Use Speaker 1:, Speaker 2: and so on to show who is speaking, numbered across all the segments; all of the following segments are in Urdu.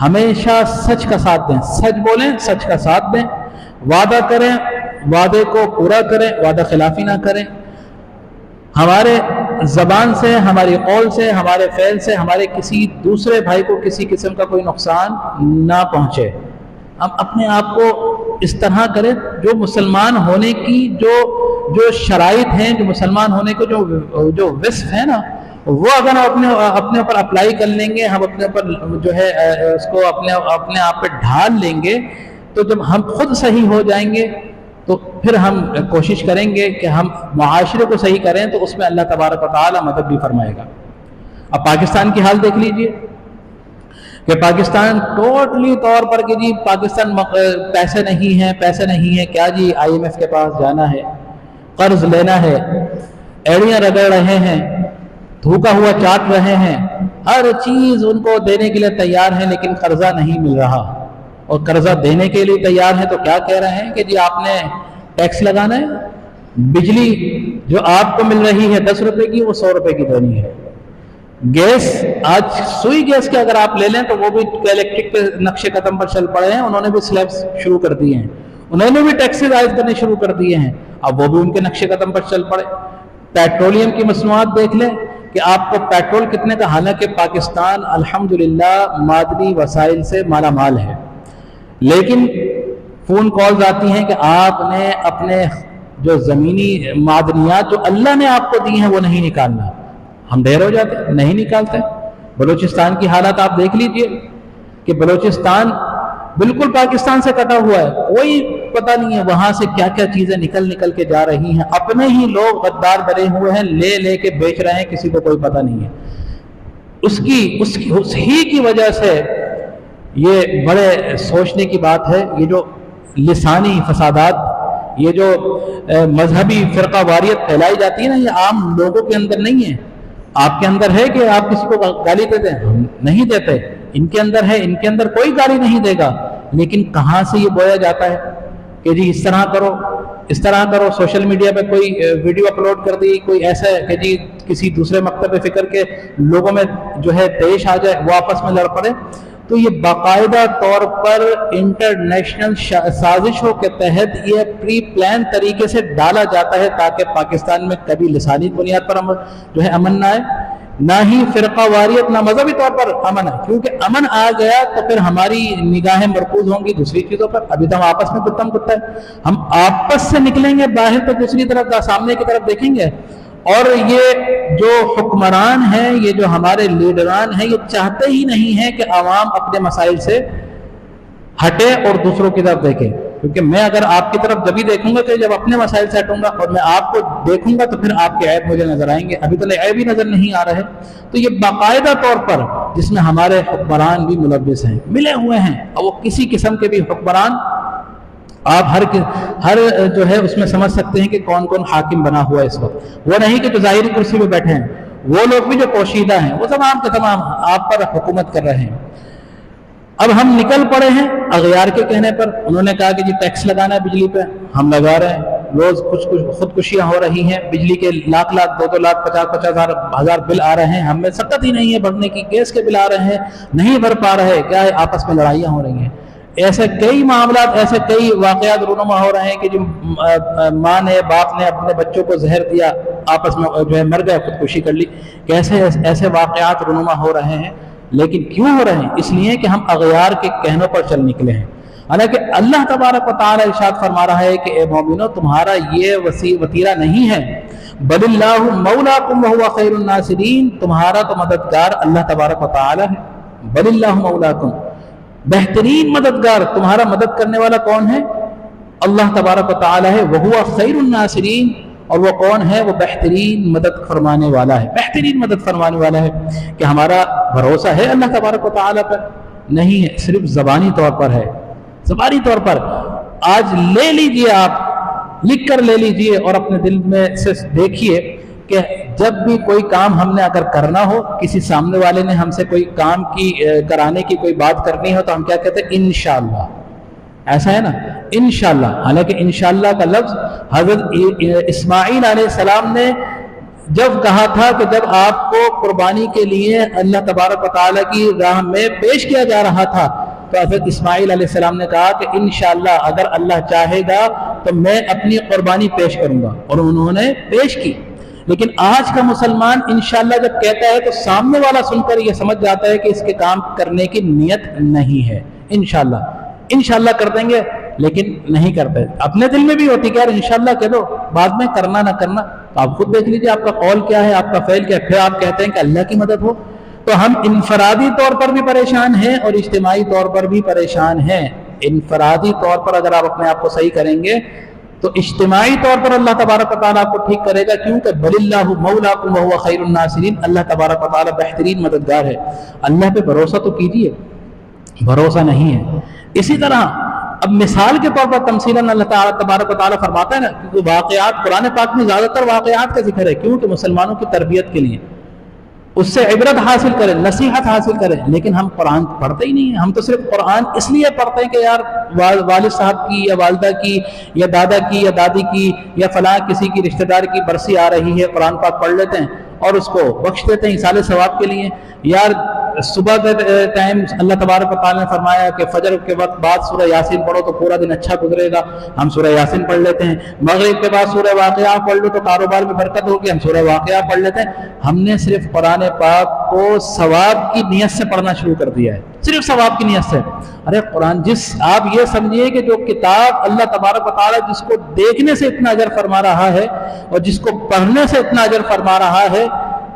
Speaker 1: ہمیشہ سچ کا ساتھ دیں، سچ بولیں، سچ کا ساتھ دیں، وعدہ کریں، وعدے کو پورا کریں، وعدہ خلافی نہ کریں، ہمارے زبان سے، ہماری قول سے، ہمارے فعل سے ہمارے کسی دوسرے بھائی کو کسی قسم کا کوئی نقصان نہ پہنچے۔ ہم اپنے آپ کو اس طرح کریں جو مسلمان ہونے کی جو شرائط ہیں، جو مسلمان ہونے کے جو وصف ہیں نا، وہ اگر ہم اپنے اوپر اپلائی کر لیں گے، ہم اپنے اوپر جو ہے اس کو اپنے آپ پہ ڈھال لیں گے، تو جب ہم خود صحیح ہو جائیں گے تو پھر ہم کوشش کریں گے کہ ہم معاشرے کو صحیح کریں، تو اس میں اللہ تبارک و تعالی مدد بھی فرمائے گا۔ اب پاکستان کی حال دیکھ لیجئے کہ پاکستان ٹوٹلی طور پر کہ جی پاکستان پیسے نہیں ہیں، کیا جی IMF کے پاس جانا ہے، قرض لینا ہے، ایڑیاں رگڑ رہے ہیں، تھوکا ہوا چاٹ رہے ہیں، ہر چیز ان کو دینے کے لیے تیار ہیں، لیکن قرضہ نہیں مل رہا، اور قرضہ دینے کے لیے تیار ہیں تو کیا کہہ رہے ہیں کہ جی آپ نے ٹیکس لگانا ہے، بجلی جو آپ کو مل رہی ہے 10 روپے کی، وہ 100 روپے کی دینی ہے، گیس آج سوئی گیس کے اگر آپ لے لیں تو وہ بھی الیکٹرک پہ نقشے قدم پر چل پڑے ہیں، انہوں نے بھی سلیبس شروع کر دیے ہیں، انہوں نے بھی ٹیکسز عائد کرنے شروع کر دیے ہیں، اب وہ بھی ان کے نقشے قدم پر چل پڑے۔ پیٹرولیم کی مصنوعات دیکھ لیں کہ آپ کو پیٹرول کتنے کا، حالانکہ پاکستان الحمدللہ معدنی وسائل سے مالا مال ہے، لیکن فون کالز آتی ہیں کہ آپ نے اپنے جو زمینی معدنیات جو اللہ نے آپ کو دی ہیں وہ نہیں نکالنا، ہم دیر ہو جاتے نہیں نکالتے۔ بلوچستان کی حالت آپ دیکھ لیجئے کہ بلوچستان بالکل پاکستان سے کٹا ہوا ہے، کوئی پتہ نہیں ہے وہاں سے کیا کیا چیزیں نکل کے جا رہی ہیں، اپنے ہی لوگ غدار بنے ہوئے ہیں، لے کے بیچ رہے ہیں، کسی کو کوئی پتہ نہیں ہے۔ اس ہی کی وجہ سے یہ بڑے سوچنے کی بات ہے، یہ جو لسانی فسادات، یہ جو مذہبی فرقہ واریت پھیلائی جاتی ہے نا، یہ عام لوگوں کے اندر نہیں ہے۔ آپ کے اندر ہے کہ آپ کسی کو گالی دیتے ہیں؟ ہم نہیں دیتے، ان کے اندر ہے، ان کے اندر کوئی گالی نہیں دے گا، لیکن کہاں سے یہ بویا جاتا ہے کہ جی اس طرح کرو، سوشل میڈیا پہ کوئی ویڈیو اپلوڈ کر دی، کوئی ایسا ہے کہ جی کسی دوسرے مکتب فکر کے لوگوں میں جو ہے پیش آ جائے، وہ آپس میں لڑ پڑے۔ تو یہ باقاعدہ طور پر انٹرنیشنل سازشوں کے تحت یہ پری پلان طریقے سے ڈالا جاتا ہے تاکہ پاکستان میں کبھی لسانی بنیاد پر جو ہے امن نہ آئے، نہ ہی فرقہ واریت، نہ مذہبی طور پر امن ہے، کیونکہ امن آ گیا تو پھر ہماری نگاہیں مرکوز ہوں گی دوسری چیزوں پر۔ ابھی تو ہم آپس میں کتم کتا ہے، ہم آپس سے نکلیں گے باہر تو دوسری طرف سامنے کی طرف دیکھیں گے، اور یہ جو حکمران ہیں، یہ جو ہمارے لیڈران ہیں، یہ چاہتے ہی نہیں ہیں کہ عوام اپنے مسائل سے ہٹے اور دوسروں کی طرف دیکھیں، کیونکہ میں اگر آپ کی طرف جب ہی دیکھوں گا کہ جب اپنے مسائل سے ہٹوں گا، اور میں آپ کو دیکھوں گا تو پھر آپ کے عیب مجھے نظر آئیں گے، ابھی تو عیب ہی نظر نہیں آ رہے۔ تو یہ باقاعدہ طور پر جس میں ہمارے حکمران بھی ملوث ہیں، ملے ہوئے ہیں، اور وہ کسی قسم کے بھی حکمران، آپ ہر جو ہے اس میں سمجھ سکتے ہیں کہ کون کون حاکم بنا ہوا ہے اس وقت، وہ نہیں کہ جو ظاہری کرسی پہ بیٹھے ہیں، وہ لوگ بھی جو پوشیدہ ہیں، وہ تمام کے تمام آپ پر حکومت کر رہے ہیں۔ اب ہم نکل پڑے ہیں اغیار کے کہنے پر، انہوں نے کہا کہ جی ٹیکس لگانا ہے بجلی پہ، ہم لگا رہے ہیں، روز خودکشیاں ہو رہی ہیں، بجلی کے لاکھ 2 لاکھ 50 ہزار بل آ رہے ہیں، ہمیں سکت ہی نہیں ہے بھرنے کی، گیس کے بل آ رہے ہیں نہیں بھر پا رہے، کیا ہے آپس میں لڑائیاں ہو رہی ہیں۔ ایسے کئی معاملات، ایسے کئی واقعات رونما ہو رہے ہیں کہ جو ماں نے باپ نے اپنے بچوں کو زہر دیا، آپس میں جو ہے مر گئے، خودکشی کر لی، کیسے ایسے واقعات رونما ہو رہے ہیں۔ لیکن کیوں ہو رہے ہیں؟ اس لیے کہ ہم اغیار کے کہنوں پر چل نکلے ہیں، حالانکہ اللہ تبارک و تعالی ارشاد فرما رہا ہے کہ اے مومنو، تمہارا یہ وطیرہ نہیں ہے، بل اللہ مولاکم وہو خیر الناصرین، تمہارا تو مددگار اللہ تبارک و تعالی ہے، بل اللہ مولاکم، بہترین مددگار، تمہارا مدد کرنے والا کون ہے؟ اللہ تبارک و تعالی ہے، وہو خیر الناصرین، اور وہ کون ہے؟ وہ بہترین مدد فرمانے والا ہے، بہترین مدد فرمانے والا ہے۔ کہ ہمارا بھروسہ ہے اللہ تبارک و تعالی پر؟ نہیں ہے، صرف زبانی طور پر ہے، زبانی طور پر۔ آج لے لیجئے، آپ لکھ کر لے لیجئے اور اپنے دل میں سے دیکھیے کہ جب بھی کوئی کام ہم نے اگر کرنا ہو، کسی سامنے والے نے ہم سے کوئی کام کرانے کی کوئی بات کرنی ہو، تو ہم کیا کہتے ہیں؟ انشاءاللہ، ایسا ہے نا، انشاءاللہ۔ حالانکہ انشاءاللہ کا لفظ حضرت اسماعیل علیہ السلام نے جب کہا تھا کہ جب آپ کو قربانی کے لیے اللہ تبارک و تعالیٰ کی راہ میں پیش کیا جا رہا تھا تو حضرت اسماعیل علیہ السلام نے کہا کہ انشاءاللہ اگر اللہ چاہے گا تو میں اپنی قربانی پیش کروں گا، اور انہوں نے پیش کی۔ لیکن آج کا مسلمان انشاءاللہ جب کہتا ہے تو سامنے والا سن کر یہ سمجھ جاتا ہے کہ اس کے کام کرنے کی نیت نہیں ہے۔ انشاءاللہ کر دیں گے، لیکن نہیں کرتے۔ اپنے دل میں بھی ہوتی کہ یار انشاءاللہ کہہ دو، بعد میں کرنا نہ کرنا۔ تو آپ خود دیکھ لیجیے آپ کا قول کیا ہے، آپ کا فعل کیا ہے، پھر آپ کہتے ہیں کہ اللہ کی مدد ہو۔ تو ہم انفرادی طور پر بھی پریشان ہیں اور اجتماعی طور پر بھی پریشان ہیں۔ انفرادی طور پر اگر آپ اپنے آپ کو صحیح کریں گے تو اجتماعی طور پر اللہ تبارک و تعالیٰ آپ کو ٹھیک کرے گا، کیونکہ بل اللہ مولاکم وہو خیر الناصرین، اللہ تبارک و تعالیٰ بہترین مددگار ہے۔ اللہ پہ بھروسہ تو کیجیے، بھروسہ نہیں ہے۔ اسی طرح اب مثال کے طور پر تمثیلاً اللہ تعالیٰ تبارک و تعالیٰ فرماتا ہے نا، کیونکہ واقعات قرآن پاک میں زیادہ تر واقعات کا ذکر ہے، کیونکہ مسلمانوں کی تربیت کے لیے اس سے عبرت حاصل کریں، نصیحت حاصل کریں، لیکن ہم قرآن پڑھتے ہی نہیں ہیں۔ ہم تو صرف قرآن اس لیے پڑھتے ہیں کہ یار والد صاحب کی یا والدہ کی یا دادا کی یا دادی کی یا فلاں کسی کی رشتہ دار کی برسی آ رہی ہے، قرآن پاک پڑھ لیتے ہیں اور اس کو بخش دیتے ہیں ایصال ثواب کے لیے۔ یار صبح کے ٹائم اللہ تبارک و تعالیٰ نے فرمایا کہ فجر کے وقت بعد سورہ یاسین پڑھو تو پورا دن اچھا گزرے گا، ہم سورہ یاسین پڑھ لیتے ہیں۔ مغرب کے بعد سورہ واقعہ پڑھ لو تو کاروبار میں برکت ہوگی، ہم سورہ واقعہ پڑھ لیتے ہیں۔ ہم نے صرف قرآن پاک کو ثواب کی نیت سے پڑھنا شروع کر دیا ہے، صرف ثواب کی نیت سے۔ ارے قرآن آپ یہ سمجھیے کہ جو کتاب اللہ تبارک و تعالیٰ جس کو دیکھنے سے اتنا اجر فرما رہا ہے اور جس کو پڑھنے سے اتنا اجر فرما رہا ہے،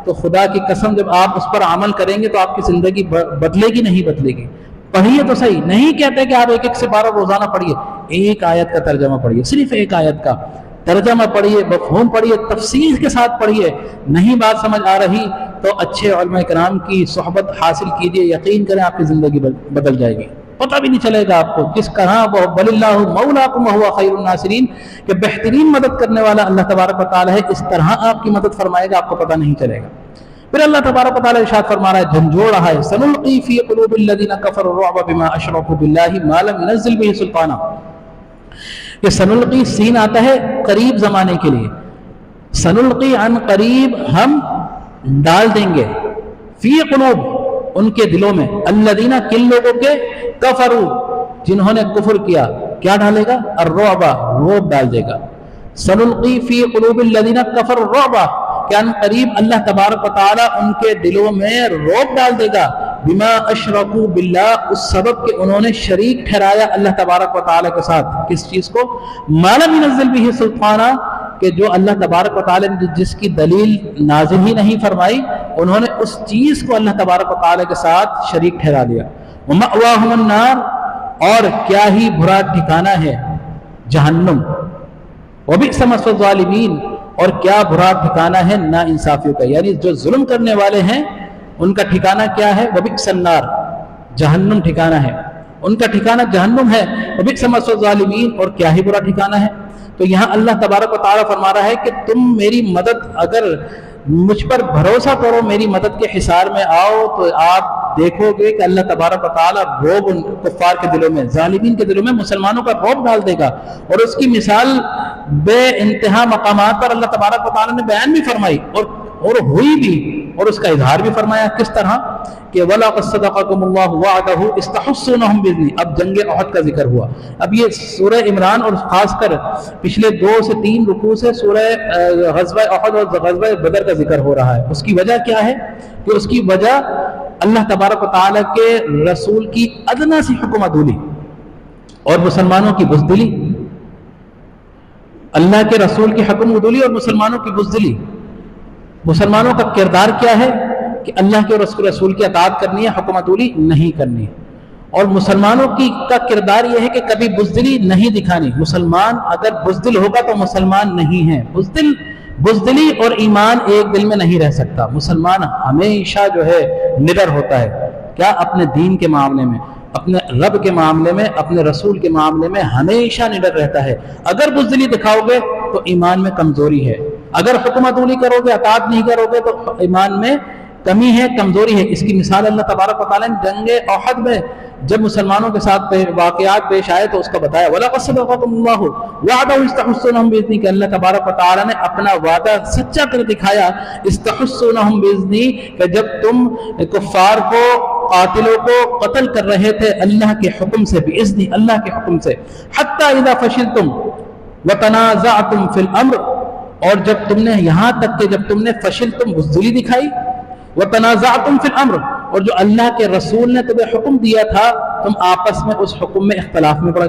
Speaker 1: تو خدا کی قسم جب آپ اس پر عمل کریں گے تو آپ کی زندگی بدلے گی نہیں بدلے گی۔ پڑھیے تو صحیح، نہیں کہتے کہ آپ ایک سے 12 روزانہ پڑھیے، ایک آیت کا ترجمہ پڑھیے، صرف ایک آیت کا ترجمہ پڑھیے، مفہوم پڑھیے، تفصیل کے ساتھ پڑھیے۔ نہیں بات سمجھ آ رہی تو اچھے علماء کرام کی صحبت حاصل کیجیے، یقین کریں آپ کی زندگی بدل جائے گی، پتہ بھی نہیں چلے گا آپ کو کس طرح وہ بل اللہ مولاکم وہو خیر الناصرین کہ بہترین مدد کرنے والا اللہ تبارک و تعالیٰ ہے، اس طرح آپ کی مدد فرمائے گا آپ کو پتہ نہیں چلے گا۔ پھر اللہ تبارک و تعالیٰ ارشاد فرما رہا ہے، جھنجھوڑ رہا ہے، سنلقی فی قلوب الذین کفروا الرعب بما اشرکوا باللہ ما لم ينزل به سلطانا۔ یہ سنلقی سین آتا ہے قریب زمانے کے لیے، سنلقی عن قریب ہم ڈال دیں گے، فی قلوب ان کے دلوں میں، الذین کن لوگوں کے، کفروا جنہوں نے کفر کیا، کیا ڈالے گا؟ الرعب رعب ڈال دے گا۔ سنلقی فی قلوب الذین کفروا الرعب کہ ان قریب اللہ تبارک و تعالیٰ ان کے دلوں میں رعب ڈال دے گا، بما اشرکوا باللہ اس سبب کہ انہوں نے شریک ٹھہرایا اللہ تبارک و تعالیٰ کے ساتھ، کس چیز کو؟ ما لم ينزل به سلطانا کہ جو اللہ تبارک و تعالیٰ نے جس کی دلیل نازل ہی نہیں فرمائی، انہوں نے اس چیز کو اللہ تبارک و تعالیٰ کے ساتھ شریک ٹھہرا دیا۔ ومأواہم النار اور کیا ہی برا ٹھکانہ ہے جہنم، وبئس مثوى الظالمین اور کیا برا ٹھکانہ ہے نا انصافیوں کا، یعنی جو ظلم کرنے والے ہیں ان کا ٹھکانہ کیا ہے؟ وبئس النار جہنم ٹھکانہ ہے، ان کا ٹھکانہ جہنم ہے۔ وبئس مثوى الظالمین اور کیا ہی برا ٹھکانہ ہے۔ تو یہاں اللہ تبارک و تعالیٰ فرما رہا ہے کہ تم میری مدد اگر مجھ پر بھروسہ کرو، میری مدد کے حصار میں آؤ تو آپ دیکھو گے کہ اللہ تبارک و تعالیٰ رعب کفار کے دلوں میں، ظالمین کے دلوں میں مسلمانوں کا رعب ڈال دے گا۔ اور اس کی مثال بے انتہا مقامات پر اللہ تبارک و تعالیٰ نے بیان بھی فرمائی اور ہوئی بھی، اور اس کا اظہار بھی فرمایا، کس طرح کہ وَلَقَدْ صَدَقَكُمُ اللَّهُ وَعْدَهُ إِذْ تَحُسُّونَهُم بِإِذْنِهِ۔ اب جنگ احد کا ذکر ہوا، اب یہ سورہ عمران اور خاص کر پچھلے 2 سے 3 رکوع سے سورہ غزوہ احد اور غزوہ بدر کا ذکر ہو رہا ہے۔ اس کی وجہ کیا ہے؟ کہ اس کی وجہ اللہ تبارک و تعالیٰ کے رسول کی ادنا سی حکم عدولی اور مسلمانوں کی بزدلی، اللہ کے رسول کی حکم عدولی اور مسلمانوں کی بزدلی۔ مسلمانوں کا کردار کیا ہے کہ اللہ کے رسول کی اطاعت کرنی ہے، حکم عدولی نہیں کرنی، اور مسلمانوں کا کردار یہ ہے کہ کبھی بزدلی نہیں دکھانی۔ مسلمان اگر بزدل ہوگا تو مسلمان نہیں ہے، بزدلی اور ایمان ایک دل میں نہیں رہ سکتا۔ مسلمان ہمیشہ جو ہے نڈر ہوتا ہے، کیا؟ اپنے دین کے معاملے میں، اپنے رب کے معاملے میں، اپنے رسول کے معاملے میں ہمیشہ نڈر رہتا ہے۔ اگر بزدلی دکھاؤ گے تو ایمان میں کمزوری ہے، اگر حکم عدولی کرو گے، اطاعت نہیں کرو گے تو ایمان میں کمی ہے، کمزوری ہے۔ اس کی مثال اللہ تبارک و تعالیٰ نے جنگ احد میں جب مسلمانوں کے ساتھ واقعات پیش آئے تو اس کا بتایا، وَلَقَدْ صَدَقَكُمُ اللَّهُ وَعْدَهُ إِذْ تَحُسُّونَهُم بِإِذْنِهِ، کہ اللہ تبارک و تعالیٰ نے اپنا وعدہ سچا کر دکھایا، إِذْ تَحُسُّونَهُم بِإِذْنِهِ، کہ جب تم کفار کو، قاتلوں کو قتل کر رہے تھے اللہ کے حکم سے، بِإِذْنِهِ، اللہ کے حکم سے، حَتَّى إِذَا فَشِلْتُمْ وَتَنَازَعْتُمْ فِي الْأَمْرِ، اور جب تم نے، یہاں تک کہ جب تم نے فشلتم، بزدلی دکھائی، وَتَنَازَعْتُمْ فِي الْأَمْرِ، اور جو اللہ کے رسول نے تمہیں حکم دیا تھا تم آپس میں اس حکم میں اختلاف میں پڑ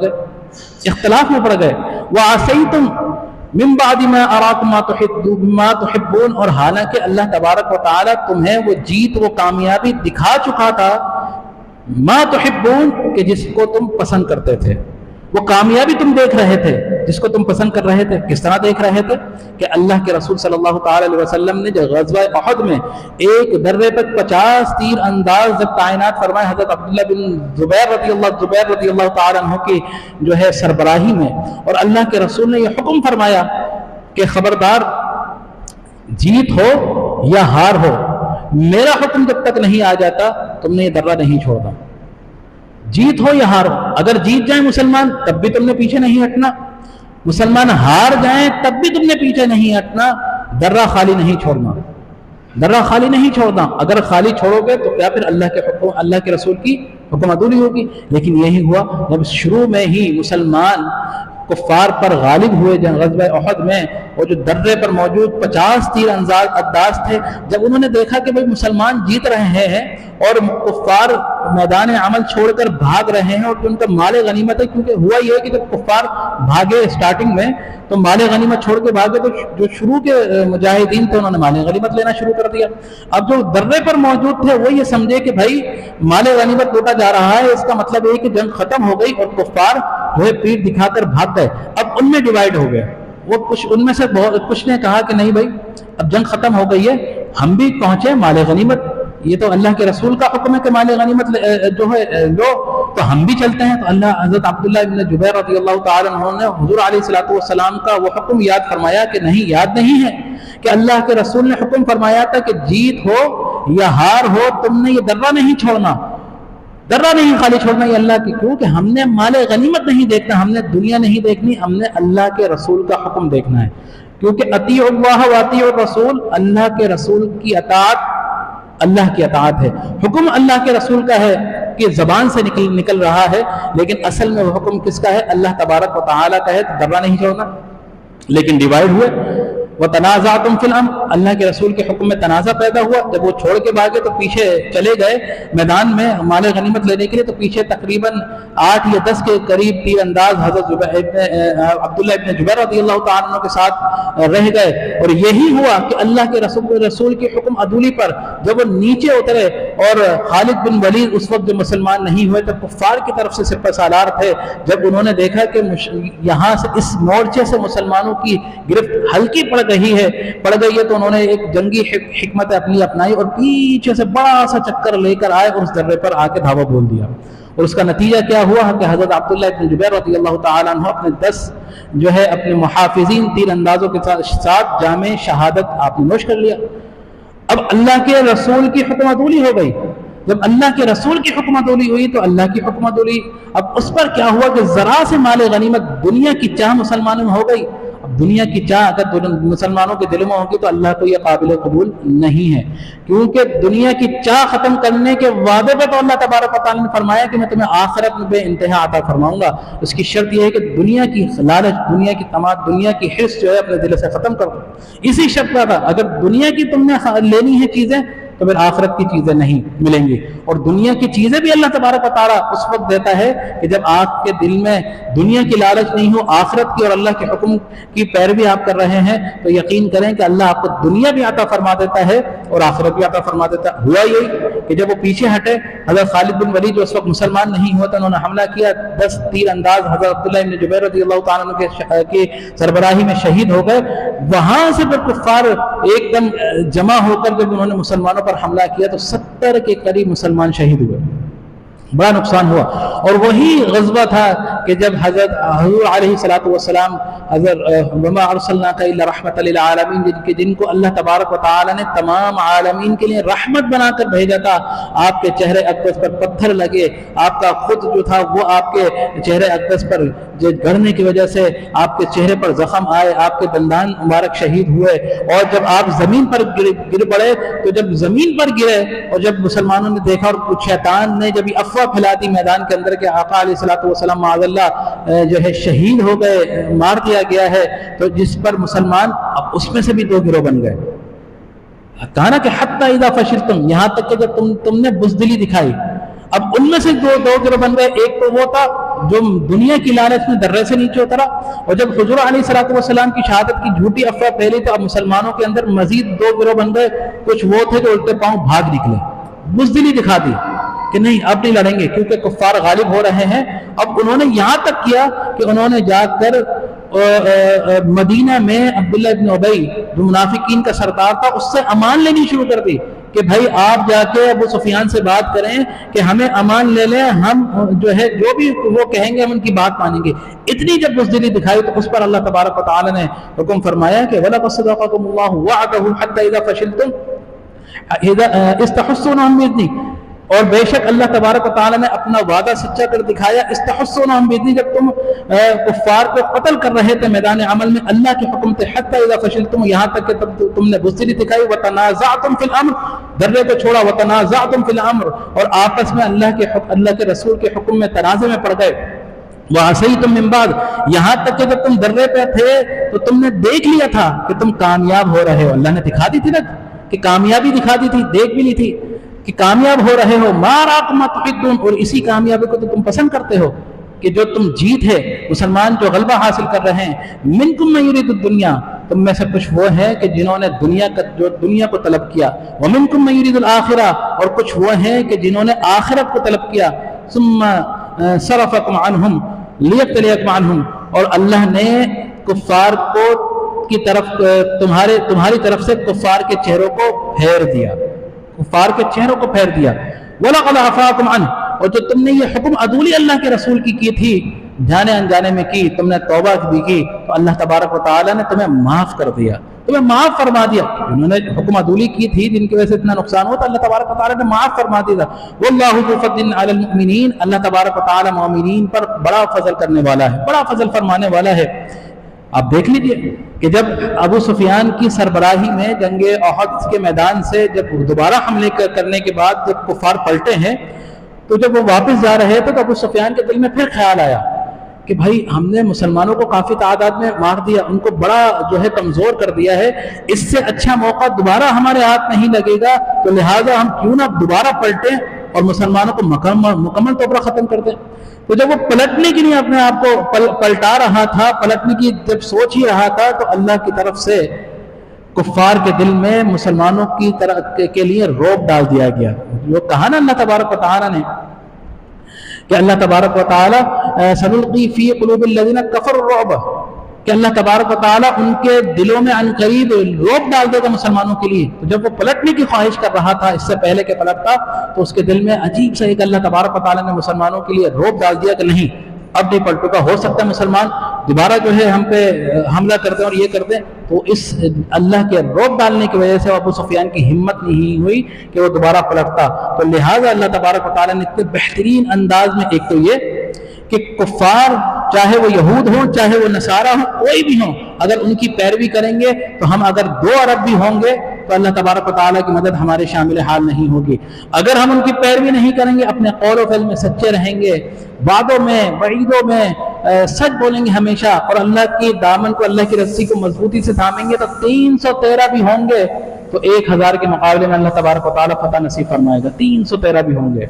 Speaker 1: گئے، وَعَصَيْتُمْ مِن بَعْدِ مَا أَرَاكُم مَا تُحِبُّونَ، اور حالانکہ اللہ تبارک و تعالیٰ تمہیں وہ جیت، وہ کامیابی دکھا چکا تھا، ما تحبون، کہ جس کو تم پسند کرتے تھے، وہ کامیابی تم دیکھ رہے تھے جس کو تم پسند کر رہے تھے۔ کس طرح دیکھ رہے تھے کہ اللہ کے رسول صلی اللہ تعالی علیہ وسلم نے جب غزوہ احد میں ایک درے پر 50 تیر انداز جب تعینات فرمائے حضرت عبداللہ بن زبیر رضی اللہ تعالی عنہ کی جو ہے سربراہی میں، اور اللہ کے رسول نے یہ حکم فرمایا کہ خبردار، جیت ہو یا ہار ہو، میرا حکم جب تک نہیں آ جاتا تم نے یہ درہ نہیں چھوڑنا، جیت ہو یا ہار ہو۔ اگر جیت جائیں مسلمان تب بھی تم نے پیچھے نہیں ہٹنا، مسلمان ہار جائیں تب بھی تم نے پیچھے نہیں ہٹنا، درہ خالی نہیں چھوڑنا، درہ خالی نہیں چھوڑنا۔ اگر خالی چھوڑو گے تو کیا پھر اللہ کے حکم، اللہ کے رسول کی حکم عدولی ہوگی؟ لیکن یہی ہوا جب شروع میں ہی مسلمان کفار پر غالب ہوئے غزوہ احد میں، اور جو درے پر موجود 50 تیر انداز تھے، جب انہوں نے دیکھا کہ بھئی مسلمان جیت رہے ہیں اور کفار میدان عمل چھوڑ کر بھاگ رہے ہیں، اور ان کا مال غنیمت ہے، کیونکہ ہوا یہ کہ جب کفار بھاگے اسٹارٹنگ میں تو مال غنیمت چھوڑ کے بھاگے، تو جو شروع کے مجاہدین تھے انہوں نے مال غنیمت لینا شروع کر دیا۔ اب جو درے پر موجود تھے وہ یہ سمجھے کہ بھائی مال غنیمت لوٹا جا رہا ہے، اس کا مطلب یہ کہ جنگ ختم ہو گئی، اور کفار جو ہے پیٹ دکھا کر بھاگ گئے۔ اب ان میں ڈیوائیڈ ہو گئے، وہ ان میں سے کچھ نے کہا کہ نہیں بھائی اب جنگ ختم ہو گئی ہے، ہم بھی پہنچے مال غنیمت، یہ تو اللہ کے رسول کا حکم ہے کہ مال غنیمت جو ہے لو، تو ہم بھی چلتے ہیں۔ تو اللہ حضرت عبداللہ ابن زبیر رضی اللہ تعالی عنہ نے حضور علیہ الصلوۃ والسلام کا وہ حکم یاد فرمایا کہ نہیں، یاد نہیں ہے کہ اللہ کے رسول نے حکم فرمایا تھا کہ جیت ہو یا ہار ہو تم نے یہ درہ نہیں چھوڑنا، درہ نہیں خالی چھوڑنا یہ اللہ کی، کیونکہ ہم نے مال غنیمت نہیں دیکھنا، ہم نے دنیا نہیں دیکھنی، ہم نے اللہ کے رسول کا حکم دیکھنا ہے۔ کیونکہ اطیع اللہ و اطیع الرسول، اللہ کے رسول کی اطاعت اللہ کی اطاعت ہے، حکم اللہ کے رسول کا ہے کہ زبان سے نکل رہا ہے، لیکن اصل میں وہ حکم کس کا ہے؟ اللہ تبارک و تعالیٰ کا ہے، تو درہ نہیں چھوڑنا۔ لیکن ڈیوائیڈ ہوئے، وَتَنَازَعْتُمْ فِي الْأَمْرِ، اللہ کے رسول کے حکم میں تنازع پیدا ہوا، جب وہ چھوڑ کے بھاگے تو پیچھے چلے گئے میدان میں مال غنیمت لینے کے لیے، تو پیچھے تقریباً 8 یا 10 کے قریب تیر انداز حضرت عبداللہ ابن زبیر رضی اللہ تعالیٰ عنہ کے ساتھ رہ گئے۔ اور یہی ہوا کہ اللہ کے رسول کی حکم عدولی پر جب وہ نیچے اترے، اور خالد بن ولید اس وقت جو مسلمان نہیں ہوئے تب کفار کی طرف سے سپہ سالار تھے، جب انہوں نے دیکھا کہ یہاں سے اس مورچے سے مسلمانوں کی گرفت ہلکی پڑ گئی ہے تو انہوں نے ایک جنگی حکمت اپنی اپنائی، اور پیچھے سے بڑا سا چکر لے کر آئے اور اس درے پر آ کے دھاوا بول دیا۔ اور اس کا نتیجہ کیا ہوا کہ حضرت عبداللہ ابن زبیر رضی اللہ تعالیٰ عنہ اپنے 10 جو ہے اپنے محافظین تیر اندازوں کے ساتھ جامع شہادت آپ نے نوش کر لیا۔ اب اللہ کے رسول کی حکم عدولی ہو گئی، جب اللہ کے رسول کی حکم عدولی ہوئی تو اللہ کی حکم عدولی، اب اس پر کیا ہوا کہ ذرا سے مال غنیمت دنیا کی چاہ مسلمانوں میں ہو گئی۔ اب دنیا کی چاہ اگر مسلمانوں کے دلوں میں ہوگی تو اللہ کو یہ قابل قبول نہیں ہے، کیونکہ دنیا کی چاہ ختم کرنے کے وعدے پہ تو اللہ تبارک و تعالیٰ نے فرمایا کہ میں تمہیں آخرت میں بے انتہا عطا فرماؤں گا۔ اس کی شرط یہ ہے کہ دنیا کی لالچ، دنیا کی طمع، دنیا کی حرص جو ہے اپنے دل سے ختم کر دو، اسی شرط کا تھا۔ اگر دنیا کی تم نے لینی ہے چیزیں تو پھر آخرت کی چیزیں نہیں ملیں گی، اور دنیا کی چیزیں بھی اللہ تبارک و تعالیٰ اس وقت دیتا ہے کہ جب آپ کے دل میں دنیا کی لالچ نہیں ہو، آخرت کی اور اللہ کے حکم کی پیروی آپ کر رہے ہیں، تو یقین کریں کہ اللہ آپ کو دنیا بھی عطا فرما دیتا ہے اور آخرت بھی عطا فرما دیتا ہے۔ ہوا یہی کہ جب وہ پیچھے ہٹے، حضرت خالد بن ولید جو اس وقت مسلمان نہیں ہوا تھا، انہوں نے حملہ کیا، 10 تیر انداز حضرت عبداللہ بن زبیر رضی اللہ تعالیٰ عنہ کی سربراہی میں شہید ہو گئے۔ وہاں سے پھر کفار ایک دم جمع ہو کر جب انہوں نے مسلمانوں پر حملہ کیا تو 70 کے قریب مسلمان شہید ہوئے، بڑا نقصان ہوا۔ اور وہی غزوہ تھا کہ جب حضرت حضور علیہ الصلوۃ والسلام حضرت وما ارسلناک الا رحمۃ للعالمین جن کو اللہ تبارک و تعالی نے تمام عالمین کے لیے رحمت بنا کر بھیجا تھا، آپ کے چہرے اقدس پر پتھر لگے، آپ کا خود جو تھا وہ آپ کے چہرے اقدس پر جو گرنے کی وجہ سے آپ کے چہرے پر زخم آئے، آپ کے دندان مبارک شہید ہوئے، اور جب آپ زمین پر گر پڑے تو جب زمین پر گرے اور جب مسلمانوں نے دیکھا اور شیطان نے جب یہ افواہ پھیلا دی میدان کے اندر کہ آقا علیہ الصلوۃ والسلام معاذ اللہ جو ہے شہید ہو گئے، مار دیا گیا ہے، تو جس پر مسلمان اب اس میں سے بھی دو گروہ بن گئے۔ کہا نا کہ حتی اذا فشلتم، یہاں تک کہ جب تم نے بزدلی دکھائی، اب ان میں سے دو گروہ بن گئے۔ ایک تو وہ تھا جو دنیا کی لالچ میں درے سے نیچے اترا، اور جب حضور علیہ الصلوۃ والسلام کی شہادت کی جھوٹی افواہ پھیلی تو اب مسلمانوں کے اندر مزید دو گروہ بن گئے۔ کچھ وہ تھے جو الٹے پاؤں بھاگ نکلے، بزدلی دکھا دی کہ نہیں اب نہیں لڑیں گے کیونکہ کفار غالب ہو رہے ہیں۔ اب انہوں نے یہاں تک کیا کہ انہوں نے جا کر مدینہ میں عبداللہ ابن ابی جو منافقین کا سردار تھا اس سے امان لینی شروع کر دی کہ بھائی آپ جا کے ابو سفیان سے بات کریں کہ ہمیں امان لے لیں، ہم جو ہے جو بھی وہ کہیں گے ہم ان کی بات مانیں گے۔ اتنی جب بزدلی دکھائی تو اس پر اللہ تبارک و تعالی نے حکم فرمایا کہ وَلَقَدْ صَدَقَكُمُ اللَّهُ وَعْدَهُ حَتَّى إِذَا فَشِلْتُمْ اسْتَحُسُّونَهُمْ بِإِذْنِهِ، اور بے شک اللہ تبارک و تعالی نے اپنا وعدہ سچا کر دکھایا۔ استحسونہم بإذنہ، جب تم کفار کو قتل کر رہے تھے میدان عمل میں، اللہ کے حکم تھے حتی اذا فشلتم، یہاں تک کہ تم نے بزدلی دکھائی، وتنازعتم فی الامر، درے کو چھوڑا، وتنازعتم فی الامر، اور آپس میں اللہ کے رسول کے حکم میں تنازع میں پڑ گئے، وعصیتم من بعد، یہاں تک کہ جب تم درے پہ تھے تو تم نے دیکھ لیا تھا کہ تم کامیاب ہو رہے ہو، اللہ نے دکھا دی تھی نا کہ کامیابی دکھا دی تھی، دیکھ بھی لی تھی کہ کامیاب ہو رہے ہو، ما راکم ما تحبون، اور اسی کامیابی کو تو تم پسند کرتے ہو کہ جو تم جیت ہے، مسلمان جو غلبہ حاصل کر رہے ہیں۔ منکم من یرید الدنیا، تم میں سے کچھ وہ ہیں کہ جنہوں نے دنیا کو طلب کیا، ومنکم من یرید الآخرہ، اور کچھ وہ ہیں کہ جنہوں نے آخرت کو طلب کیا، ثم صرفکم عنہم لیبتلیکم عنہم، اور اللہ نے کفار کی طرف تمہاری طرف سے کفار کے چہروں کو پھیر دیا، کفار کے چہروں کو پھیر دیا۔ وَلَقَدْ عَفَاكُمْ عَنْهُ، اور جو تم نے یہ حکم عدولی اللہ کے رسول کی تھی، جانے انجانے میں کی، تم نے توبہ بھی کی، تو اللہ تبارک و تعالی نے تمہیں معاف کر دیا، تمہیں معاف فرما دیا۔ جنہوں نے حکم عدولی کی تھی جن کی وجہ سے اتنا نقصان ہوا تو اللہ تبارک و تعالی نے معاف فرما دیا۔ وَاللَّهُ ذُو فَضْلٍ عَلَى الْمُؤْمِنِينَ، اللہ تبارک و تعالی مومنین پر بڑا فضل کرنے والا ہے، بڑا فضل فرمانے والا ہے۔ آپ دیکھ لیجئے کہ جب ابو سفیان کی سربراہی میں جنگ احد کے میدان سے جب دوبارہ حملے کرنے کے بعد جب کفار پلٹے ہیں تو جب وہ واپس جا رہے تھے تو ابو سفیان کے دل میں پھر خیال آیا کہ بھائی ہم نے مسلمانوں کو کافی تعداد میں مار دیا، ان کو بڑا جو ہے کمزور کر دیا ہے، اس سے اچھا موقع دوبارہ ہمارے ہاتھ نہیں لگے گا، تو لہٰذا ہم کیوں نہ دوبارہ پلٹیں اور مسلمانوں کو مکمل طور پر ختم کر دیں۔ تو جب وہ پلٹنے کے لیے اپنے آپ کو پلٹا رہا تھا، پلٹنے کی جب سوچ ہی رہا تھا تو اللہ کی طرف سے کفار کے دل میں مسلمانوں کی طرف کے لیے روب ڈال دیا گیا۔ جو کہا نا اللہ تبارک و تعالی نے کہ اللہ تبارک و تعالی سنلقی فی قلوب الذین کفروا الرعب، کہ اللہ تبارک و تعالی ان کے دلوں میں عن قریب روب ڈال دے گا مسلمانوں کے لیے۔ تو جب وہ پلٹنے کی خواہش کر رہا تھا اس سے پہلے کہ پلٹتا، تو اس کے دل میں عجیب سے ایک اللہ تبارک و تعالی نے مسلمانوں کے لیے روب ڈال دیا کہ نہیں اب نہیں پلٹو گا، ہو سکتا ہے مسلمان دوبارہ جو ہے ہم پہ حملہ کر دیں اور یہ کر دیں۔ تو اس اللہ کے روب ڈالنے کی وجہ سے ابو سفیان کی ہمت نہیں ہوئی کہ وہ دوبارہ پلٹتا، تو لہٰذا اللہ تبارک و تعالی نے اتنے بہترین انداز میں ایک تو یہ کہ کفار چاہے وہ یہود ہوں چاہے وہ نصارہ ہوں کوئی بھی ہوں، اگر ان کی پیروی کریں گے تو ہم اگر 2 ارب بھی ہوں گے تو اللہ تبارک و تعالیٰ کی مدد ہمارے شامل حال نہیں ہوگی۔ اگر ہم ان کی پیروی نہیں کریں گے، اپنے قول و فعل میں سچے رہیں گے، وعدوں میں وعیدوں میں سچ بولیں گے ہمیشہ، اور اللہ کی دامن کو اللہ کی رسی کو مضبوطی سے تھامیں گے، تو 313 بھی ہوں گے تو 1000 کے مقابلے میں اللہ تبارک و تعالیٰ فتح نصیب فرمائے گا۔ 313 بھی ہوں گے،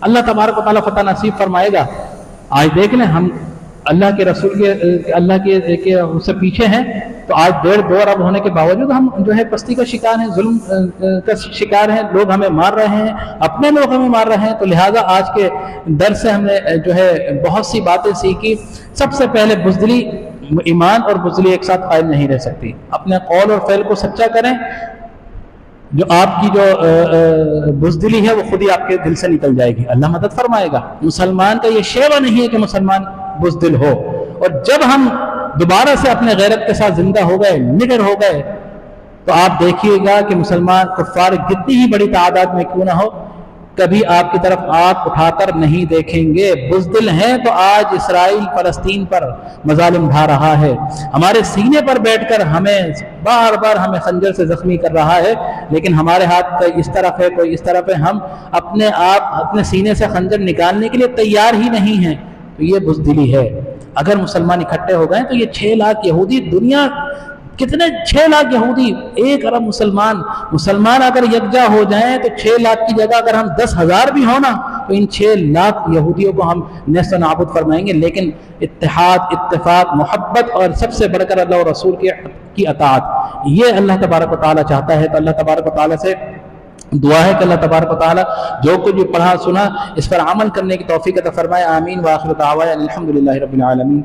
Speaker 1: اللہ تبارک و تعالیٰ فتح نصیب فرمائے گا۔ آج دیکھ لیں ہم اللہ کے رسول کے اللہ کے اس سے پیچھے ہیں، تو آج 1.5-2 ارب ہونے کے باوجود ہم جو ہے پستی کا شکار ہیں، ظلم کا شکار ہیں، لوگ ہمیں مار رہے ہیں، اپنے لوگ ہمیں مار رہے ہیں۔ تو لہٰذا آج کے درس سے ہم نے جو ہے بہت سی باتیں سیکھی۔ سب سے پہلے بزدلی، ایمان اور بزدلی ایک ساتھ قائم نہیں رہ سکتی۔ اپنے قول اور فعل کو سچا کریں، جو آپ کی جو بزدلی ہے وہ خود ہی آپ کے دل سے نکل جائے گی، اللہ مدد فرمائے گا۔ مسلمان کا یہ شیوہ نہیں ہے کہ مسلمان بزدل ہو. اور جب ہم دوبارہ سے اپنے غیرت کے ساتھ زندہ ہو گئے, نڈر ہو گئے, تو آپ دیکھیے گا کہ مسلمان کفار کتنی ہی بڑی تعداد میں کیوں نہ ہو, کبھی آپ کی طرف آنکھ اٹھا کر نہیں دیکھیں گے. بزدل ہیں تو آج اسرائیل فلسطین پر مظالم ڈھا رہا ہے, ہمارے سینے پر بیٹھ کر ہمیں بار بار ہمیں خنجر سے زخمی کر رہا ہے, لیکن ہمارے ہاتھ کوئی اس طرف ہے کوئی اس طرف ہے, ہم اپنے سینے سے خنجر نکالنے کے لیے تیار ہی نہیں ہیں. تو یہ بزدلی ہے. اگر مسلمان اکٹھے ہو گئے تو یہ 6 لاکھ یہودی, دنیا کتنے 6 لاکھ یہودی, 1 ارب مسلمان اگر یکجا ہو جائیں تو 6 لاکھ کی جگہ اگر ہم 10,000 بھی ہونا تو ان 6 لاکھ یہودیوں کو ہم نیست و نابود فرمائیں گے. لیکن اتحاد, اتفاق, محبت اور سب سے بڑھ کر اللہ و رسول کی اطاعت, یہ اللہ تبارک و تعالیٰ چاہتا ہے. تو اللہ تبارک و تعالیٰ سے دعا ہے کہ اللہ تبارک و تعالیٰ جو کچھ بھی پڑھا سنا اس پر عمل کرنے کی توفیق عطا فرمائے. آمین. وآخر دعوانا الحمدللہ رب العالمین.